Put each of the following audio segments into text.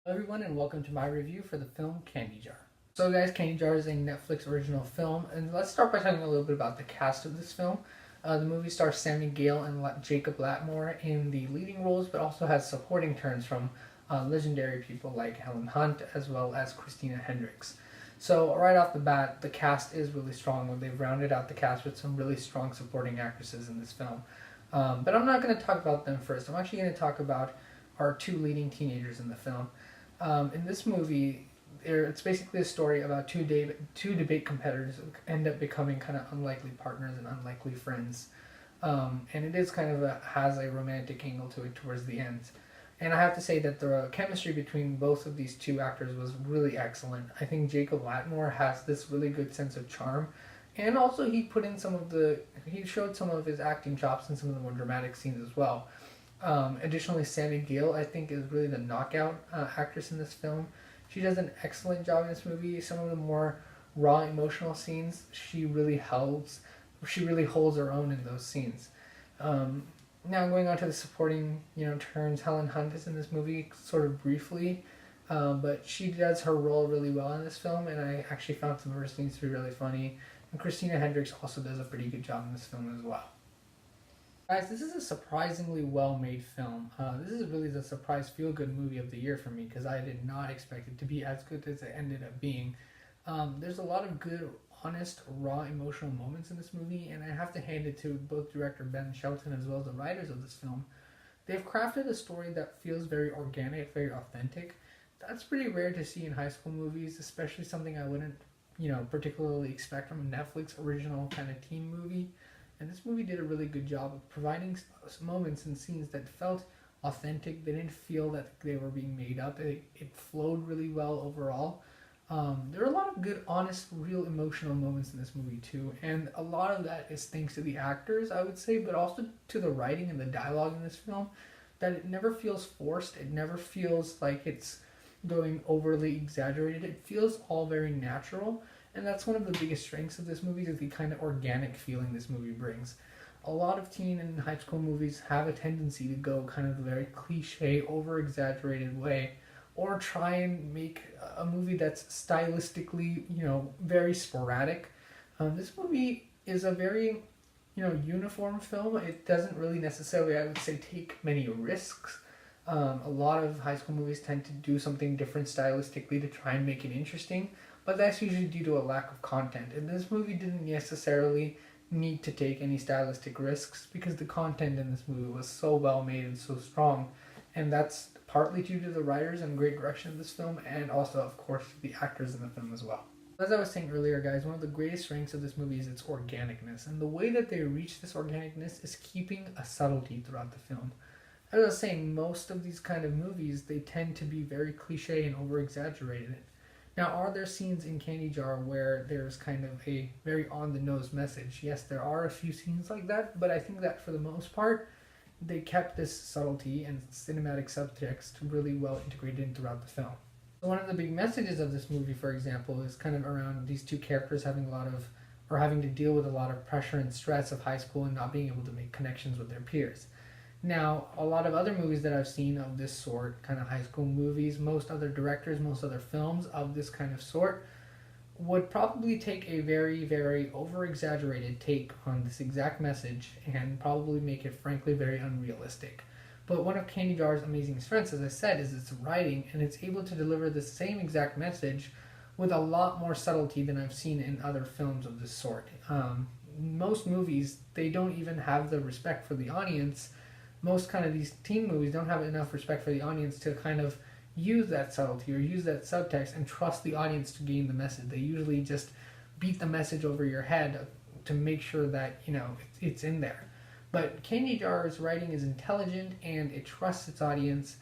Hello everyone and welcome to my review for the film Candy Jar. So guys, Candy Jar is a Netflix original film, and let's start by talking a little bit about the cast of this film. The movie stars Sami, Gayle, and Jacob Latimore in the leading roles, but also has supporting turns from legendary people like Helen as well as Christina Hendricks. So right off the bat, the cast is really strong. They've rounded out the cast with some really strong supporting actresses in this film. But I'm not going to talk about them first. I'm actually going to talk about our two leading teenagers in the film. In this movie, it's basically a story about two debate competitors who end up becoming kind of unlikely partners and unlikely friends. And it is kind of has a romantic angle to it towards the end. And I have to say that the chemistry between both of these two actors was really excellent. I think Jacob Latimore has this really good sense of charm, and also he showed some of his acting chops in some of the more dramatic scenes as well. Additionally, Sami Gayle, I think, is really the knockout actress in this film. She does an excellent job in this movie. Some of the more raw emotional scenes, she really holds her own in those scenes. Now going on to the supporting, turns, Helen is in this movie sort of briefly, but she does her role really well in this film, and I actually found some of her scenes to be really funny. And Christina Hendricks also does a pretty good job in this film as well. Guys, this is a surprisingly well-made film. This is really the surprise feel-good movie of the year for me because I did not expect it to be as good as it ended up being. There's a lot of good, honest, raw, emotional moments in this movie, and I have to hand it to both director Ben Shelton as well as the writers of this film. They've crafted a story that feels very organic, very authentic. That's pretty rare to see in high school movies, especially something I wouldn't, particularly expect from a Netflix original kind of teen movie. And this movie did a really good job of providing moments and scenes that felt authentic. They didn't feel that they were being made up. It flowed really well overall. There are a lot of good, honest, real emotional moments in this movie too. And a lot of that is thanks to the actors, I would say, but also to the writing and the dialogue in this film. That it never feels forced. It never feels like it's going overly exaggerated. It feels all very natural. And that's one of the biggest strengths of this movie, is the kind of organic feeling this movie brings. A lot of teen and high school movies have a tendency to go kind of a very cliche, over-exaggerated way, or try and make a movie that's stylistically, very sporadic. This movie is a very, uniform film. It doesn't really necessarily, I would say, take many risks. A lot of high school movies tend to do something different stylistically to try and make it interesting, but that's usually due to a lack of content. And this movie didn't necessarily need to take any stylistic risks because the content in this movie was so well made and so strong. And that's partly due to the writers and great direction of this film, and also, of course, the actors in the film as well. As I was saying earlier, guys, one of the greatest strengths of this movie is its organicness. And the way that they reach this organicness is keeping a subtlety throughout the film. As I was saying, most of these kind of movies, they tend to be very cliche and over-exaggerated. Now, are there scenes in Candy Jar where there's kind of a very on-the-nose message? Yes, there are a few scenes like that, but I think that for the most part, they kept this subtlety and cinematic subtext really well integrated in throughout the film. So one of the big messages of this movie, for example, is kind of around these two characters having having to deal with a lot of pressure and stress of high school and not being able to make connections with their peers. Now, a lot of other movies that I've seen of this sort, kind of high school movies, most other directors, most other films of this kind of sort, would probably take a very, very over-exaggerated take on this exact message and probably make it, frankly, very unrealistic. But one of Candy Jar's amazing strengths, as I said, is its writing, and it's able to deliver the same exact message with a lot more subtlety than I've seen in other films of this sort. Most movies, they don't even have the respect for the audience. Most kind of these teen movies don't have enough respect for the audience to kind of use that subtlety or use that subtext and trust the audience to gain the message. They usually just beat the message over your head to make sure that, it's in there. But Candy Jar's writing is intelligent and it trusts its audience.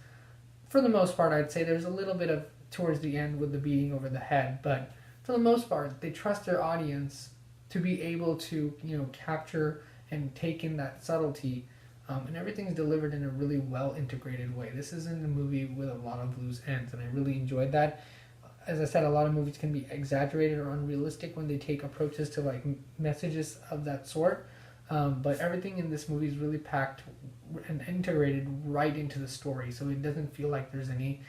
For the most part, I'd say there's a little bit of towards the end with the beating over the head, but for the most part, they trust their audience to be able to, capture and take in that subtlety. And everything's delivered in a really well-integrated way. This isn't a movie with a lot of loose ends, and I really enjoyed that. As I said, a lot of movies can be exaggerated or unrealistic when they take approaches to messages of that sort. But everything in this movie is really packed and integrated right into the story, so it doesn't feel like there's any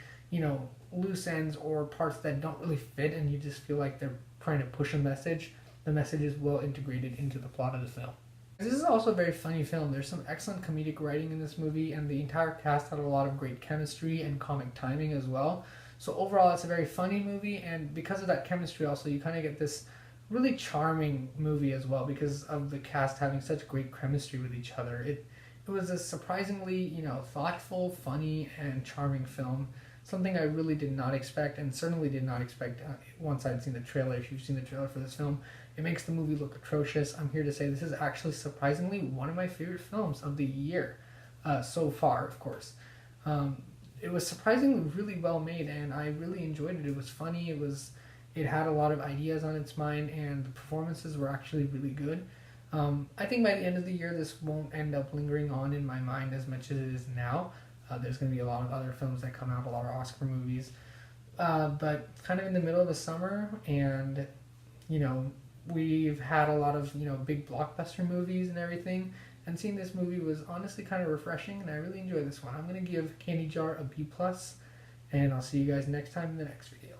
loose ends or parts that don't really fit and you just feel like they're trying to push a message, the message is well integrated into the plot of the film. This is also a very funny film. There's some excellent comedic writing in this movie, and the entire cast had a lot of great chemistry and comic timing as well. So overall, it's a very funny movie, and because of that chemistry also, you kind of get this really charming movie as well because of the cast having such great chemistry with each other. It was a surprisingly, thoughtful, funny, and charming film. Something I really did not expect, and certainly did not expect once I'd seen the trailer. If you've seen the trailer for this film, it makes the movie look atrocious. I'm here to say this is actually surprisingly one of my favorite films of the year so far, of course. It was surprisingly really well made, and I really enjoyed it. It was funny. It had a lot of ideas on its mind, and the performances were actually really good. I think by the end of the year, this won't end up lingering on in my mind as much as it is now. There's going to be a lot of other films that come out, a lot of Oscar movies. But kind of in the middle of the summer, and, we've had a lot of, big blockbuster movies and everything. And seeing this movie was honestly kind of refreshing, and I really enjoyed this one. I'm going to give Candy Jar a B+, and I'll see you guys next time in the next video.